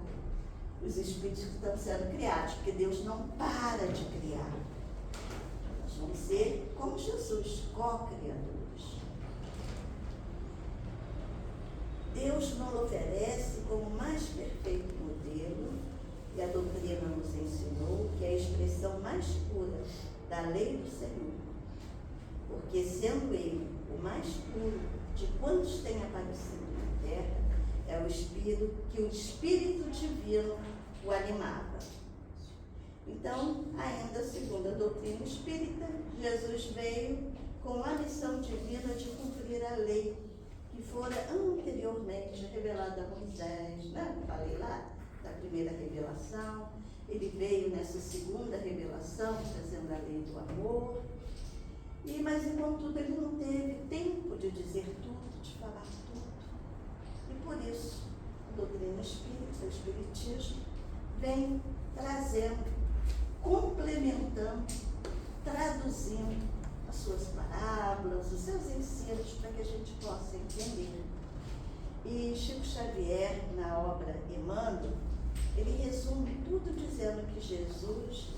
os espíritos que estão sendo criados, porque Deus não para de criar. Nós vamos ser como Jesus, co-criadores. Deus nos oferece como o mais perfeito modelo, e a doutrina nos ensinou que é a expressão mais pura da lei do Senhor. Porque sendo ele o mais puro de quantos têm aparecido na terra, é o Espírito que o Espírito Divino o animava. Então, ainda segundo a doutrina espírita, Jesus veio com a missão divina de cumprir a lei que fora anteriormente revelada a Moisés, né? Falei lá da primeira revelação. Ele veio nessa segunda revelação, trazendo a lei do amor. Mas, contudo, ele não teve tempo de dizer tudo, de falar tudo. E por isso, a doutrina espírita, o espiritismo, vem trazendo, complementando, traduzindo as suas parábolas, os seus ensinos, para que a gente possa entender. E Chico Xavier, na obra Emmanuel, ele resume tudo dizendo que Jesus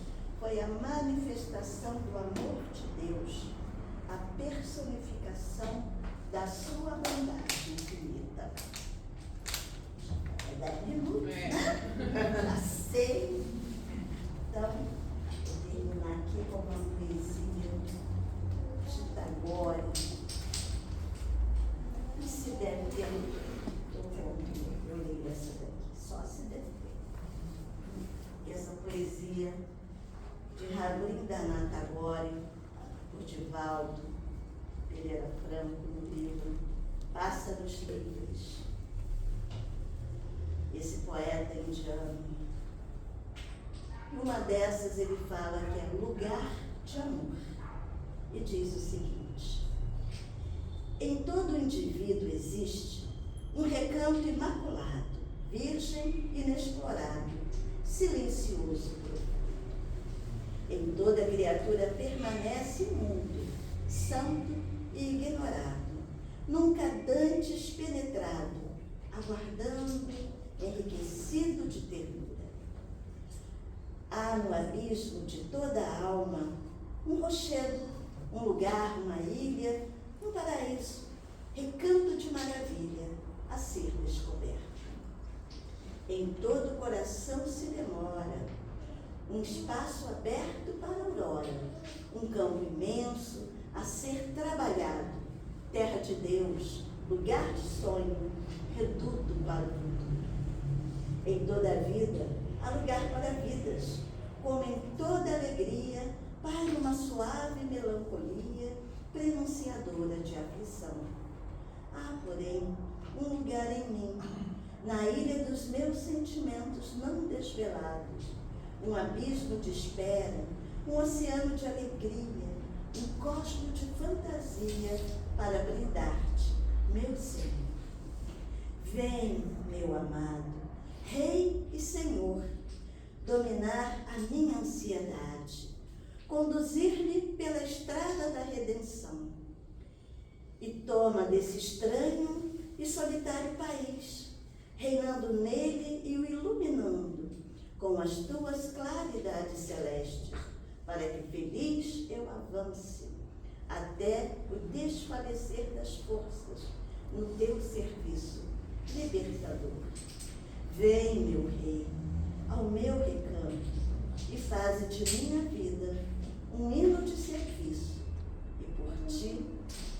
foi a manifestação do amor de Deus, a personificação da sua bondade infinita. É 10 minutos, né? Já sei. Então, vou terminar aqui com uma poesia de Tagore. E se deve ter, eu leio essa daqui, só se deve ter. Essa poesia de Rabindranath Tagore, por Divaldo Pereira Franco, no livro Pássaros Livres. Esse poeta indiano. E uma dessas ele fala que é lugar de amor. E diz o seguinte: em todo indivíduo existe um recanto imaculado, virgem, inexplorado, silencioso, profundo. Em toda criatura permanece mundo, santo e ignorado, nunca dantes penetrado, aguardando, enriquecido de ternura. Há no abismo de toda a alma um rochedo, um lugar, uma ilha, um paraíso, recanto de maravilha a ser descoberto. Em todo coração se demora um espaço aberto para a aurora, um campo imenso a ser trabalhado, terra de Deus, lugar de sonho, reduto para o futuro. Em toda a vida há lugar para vidas, como em toda alegria, para uma suave melancolia, prenunciadora de aflição. Há, porém, um lugar em mim, na ilha dos meus sentimentos não desvelados, um abismo de espera, um oceano de alegria, um cosmo de fantasia para brindar-te, meu Senhor. Vem, meu amado, Rei e Senhor, dominar a minha ansiedade, conduzir-me pela estrada da redenção. E toma desse estranho e solitário país, reinando nele e o iluminando com as tuas claridades celestes, para que feliz eu avance até o desfalecer das forças no teu serviço libertador. Vem, meu Rei, ao meu recanto e faze de minha vida um hino de serviço e por ti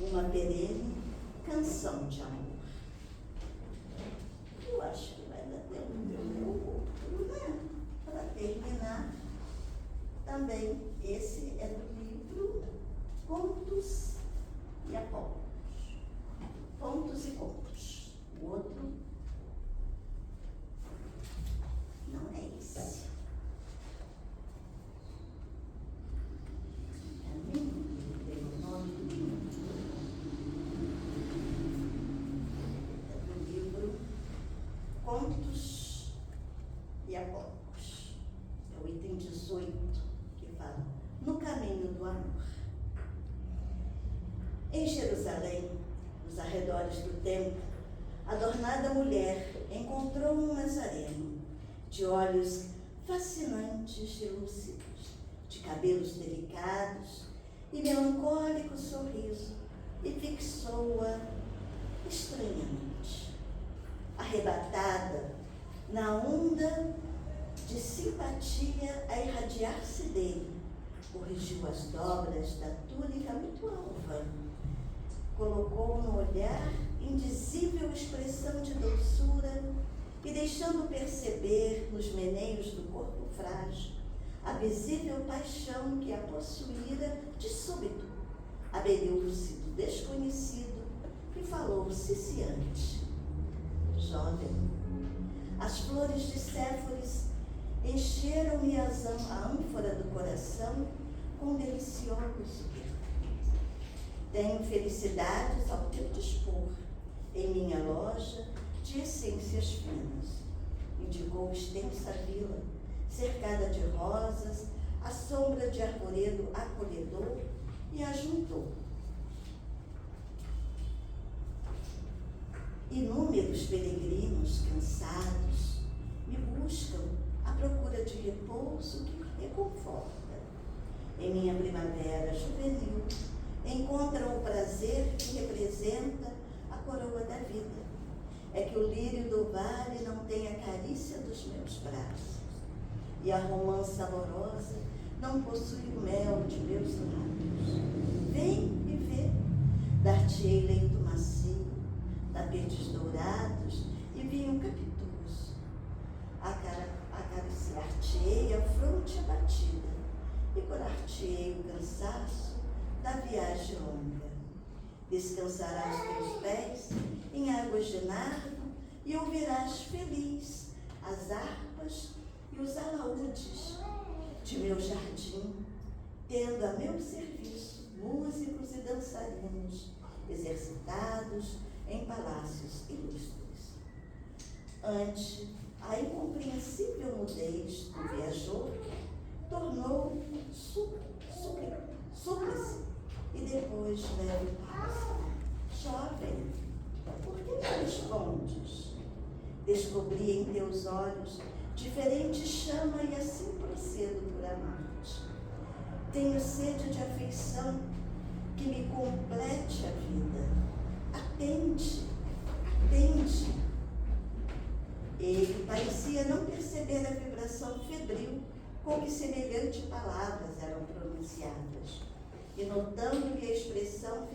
uma perene canção de amor. Eu acho que vai dar tempo, né? Para terminar, também esse é do livro Contos e Apócrifos. Contos e Contos. O outro não é esse. É lindo, tem o nome do livro. É do livro Contos e Apócrifos. É o item 18 do amor. Em Jerusalém, nos arredores do templo, a adornada mulher encontrou um nazareno, de olhos fascinantes e lúcidos, de cabelos delicados e melancólico sorriso, e fixou-a estranhamente. Arrebatada na onda de simpatia a irradiar-se dele, corrigiu as dobras da túnica muito alva, colocou no olhar indizível expressão de doçura e, deixando perceber nos meneios do corpo frágil a visível paixão que a possuíra, de súbito aberiu-se do desconhecido e falou ciciante: jovem, as flores de Séforis encheram-me a ânfora do coração com delicioso. Tenho felicidades ao teu dispor em minha loja de essências finas. Indicou extensa vila, cercada de rosas, à sombra de arvoredo acolhedor, e ajuntou. Inúmeros peregrinos cansados me buscam à procura de repouso que reconforta. Em minha primavera juvenil, encontram o prazer que representa a coroa da vida. É que o lírio do vale não tem a carícia dos meus braços, e a romã saborosa não possui o mel de meus lábios. Vem e vê, dar-te-ei leito macio, tapetes dourados e vinho capitoso. Acariciar-te-ei a fronte abatida e curar-te-ei o cansaço da viagem longa. Descansarás teus pés em águas de nardo e ouvirás feliz as harpas e os alaúdes de meu jardim, tendo a meu serviço músicos e dançarinos exercitados em palácios ilustres. Ante a incompreensível mudez do viajor, tornou súplice e depois leve paz. Jovem, por que me respondes? Descobri em teus olhos diferente chama e assim procedo por amar-te. Tenho sede de afeição que me complete a vida. Atende. Ele parecia não perceber a vibração febril com que semelhantes palavras eram pronunciadas, e notando-lhe a expressão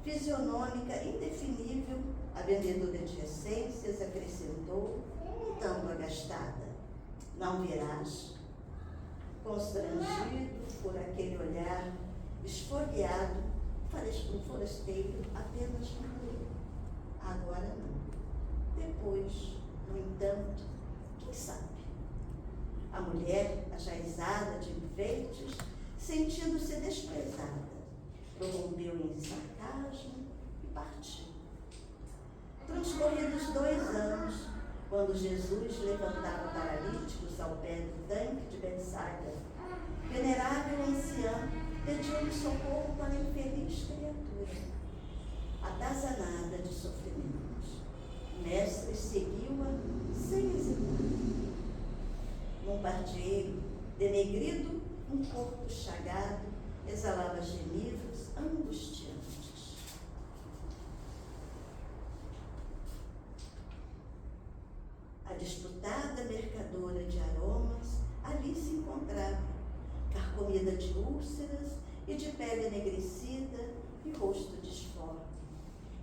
fisionômica indefinível, a vendedora de essências acrescentou, um tanto agastada: não verás? Constrangido por aquele olhar esfogueado, o forasteiro apenas murmurou: agora não. Depois, no entanto, quem sabe? A mulher, ajaizada de enfeites, sentindo-se desprezada, prorrompeu em sarcasmo e partiu. Transcorridos 2 anos, quando Jesus levantava paralíticos ao pé do tanque de Betsaida, venerável anciã pediu-lhe socorro para a infeliz criatura, atazanada de sofrimentos. O mestre seguiu-a sem hesitar. Num pardieiro denegrido, um corpo chagado exalava gemidos angustiantes. A disputada mercadora de aromas ali se encontrava, carcomida de úlceras e de pele enegrecida e rosto disforme.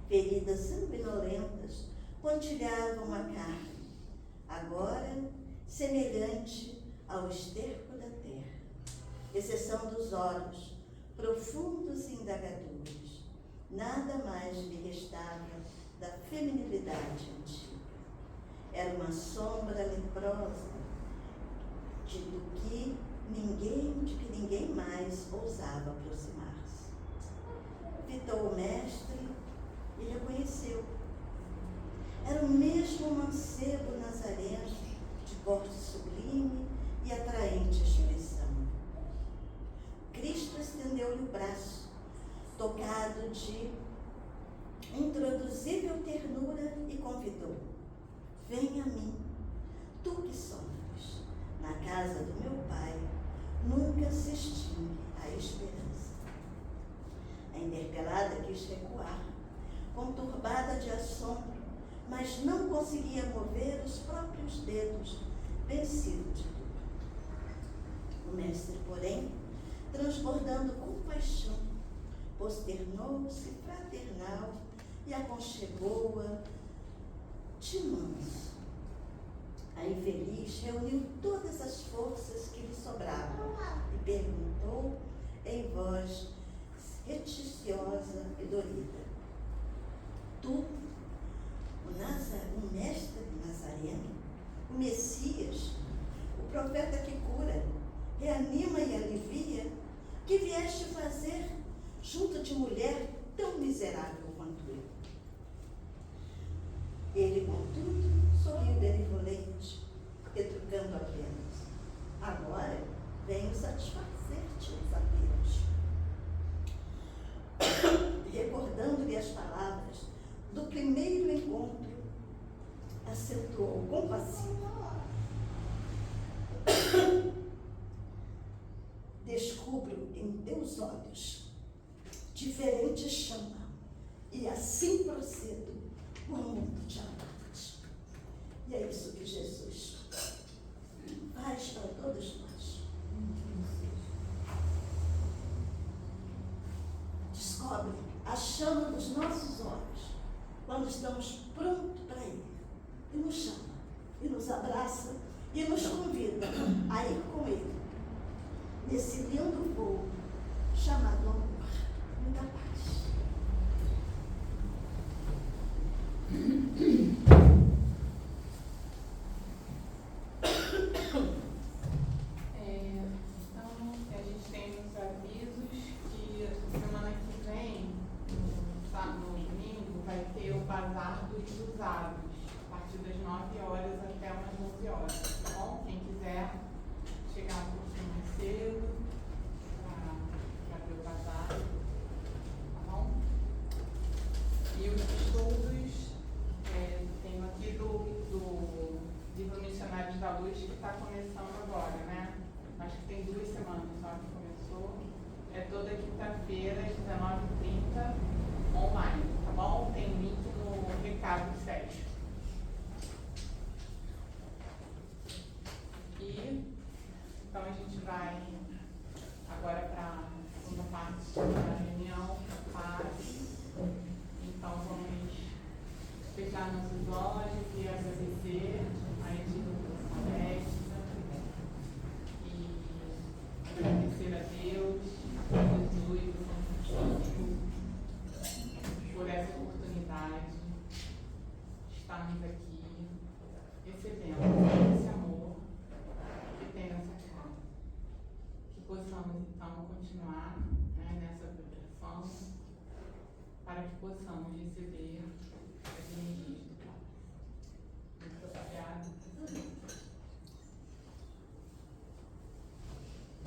Feridas sanguinolentas pontilhavam a carne, agora semelhante ao esterco da terra, exceção dos olhos, profundos e indagadores. Nada mais lhe restava da feminilidade antiga. Era uma sombra leprosa de que ninguém mais ousava aproximar-se. Fitou o mestre e reconheceu. Era o mesmo mancebo nazareno, de porte sublime e atraente expressão. Cristo braço, tocado de introduzível ternura, e convidou: vem a mim, tu que sofres. Na casa do meu pai nunca se extingue a esperança. A interpelada quis recuar, conturbada de assombro, mas não conseguia mover os próprios dedos, vencido de dor. O mestre, porém, transbordando compaixão, posternou-se fraternal e aconchegou-a de mãos. A infeliz reuniu todas as forças que lhe sobravam e perguntou em voz reticiosa e dorida: tu, o mestre Nazareno, o Messias, o profeta que cura, reanima e alivia, que vieste fazer junto de mulher tão miserável quanto eu? Ele, contudo, sorriu benevolente, retrucando apenas: agora venho satisfazer-te os apelos. Recordando-lhe as palavras do primeiro encontro, acentuou compassivo: descubro em teus olhos diferente chama, e assim procedo por mundo de amar-te. E é isso que Jesus faz para todos nós. Descobre a chama dos nossos olhos quando estamos prontos para ir, e nos chama, e nos abraça, e nos convida a ir com Ele nesse lindo voo chamado amor. Muita paz. Então, a gente tem uns avisos que semana que vem, no domingo, vai ter o Bazar dos Usados, a partir das 9 horas até umas 11 horas, tá bom? Quem quiser chegar um pouquinho mais cedo para ver o bazar, tá bom? E os estudos, tenho aqui do Livro Missionários da Luz, que está começando agora, né? Acho que tem 2 semanas só que começou. É toda quinta-feira, às 19h30, online, tá bom? Tem link no recado 7. E então a gente vai agora para a segunda parte da reunião, paz. Então vamos fechar nossos olhos e agradecer a Edilson Alexa e agradecer a Deus, a Jesus, o Santo Espírito, por essa oportunidade de estarmos aqui recebendo esse amor que tem nessa casa. Que possamos então continuar, né, nessa vibração, para que possamos receber